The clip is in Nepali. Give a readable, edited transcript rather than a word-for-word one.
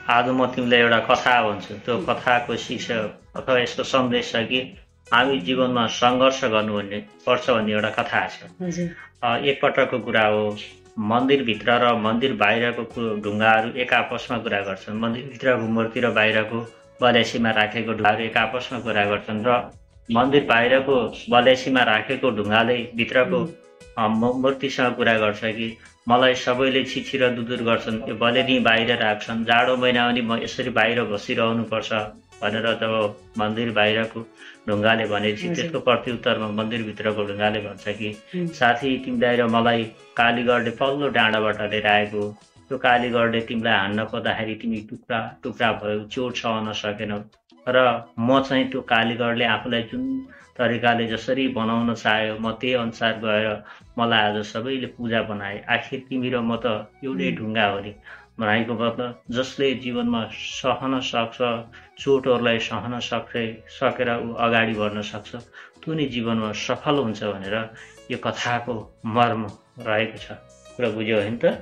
आज म तिमीलाई एउटा कथा भन्छु। त्यो कथाको शिक्षा अथवा यसको सन्देश छ कि हामी जीवनमा सङ्घर्ष गर्नुपर्ने पर्छ भन्ने एउटा कथा छ। एकपटकको कुरा हो, मन्दिरभित्र र मन्दिर बाहिरको ढुङ्गाहरू एक आपसमा कुरा गर्छन्। मन्दिरभित्रको मूर्ति र बाहिरको बल्यासीमा राखेको ढुङ्गाहरू एक आपसमा कुरा गर्छन् र मन्दिर बाहिरको बल्यासीमा राखेको ढुङ्गाले भित्रको मूर्तिसँग कुरा गर्छ कि मलाई सबैले छिछि र दुदुर गर्छन्, यो बलेनी बाहिर राख्छन्, जाडो महिना पनि म यसरी बाहिर बसिरहनुपर्छ भनेर जब मन्दिर बाहिरको ढुङ्गाले भनेपछि त्यसको प्रत्युत्तरमा मन्दिरभित्रको ढुङ्गाले भन्छ कि साथी, तिमीलाई र मलाई कालीगढले पल्लो डाँडाबाट लिएर आएको, त्यो कालीगढले तिमीलाई हान्न खोज्दाखेरि तिमी टुक्रा टुक्रा भयो, चोट सहन सकेनौ र म चाहिँ त्यो कालीगढले आफूलाई जुन तरिकाले जसरी बनाउन चाह्यो म त्यही अनुसार गएर मलाई आज सबैले पूजा बनाए। आखिर तिमी र म त एउटै ढुङ्गा हो नि भनेको मतलब जसले जीवनमा सहन सक्छ, चोटहरूलाई सहन सकेर ऊ अगाडि बढ्न सक्छ, त्यो नै जीवनमा सफल हुन्छ भनेर यो कथाको मर्म रहेको छ। कुरा बुझ्यो होइन त?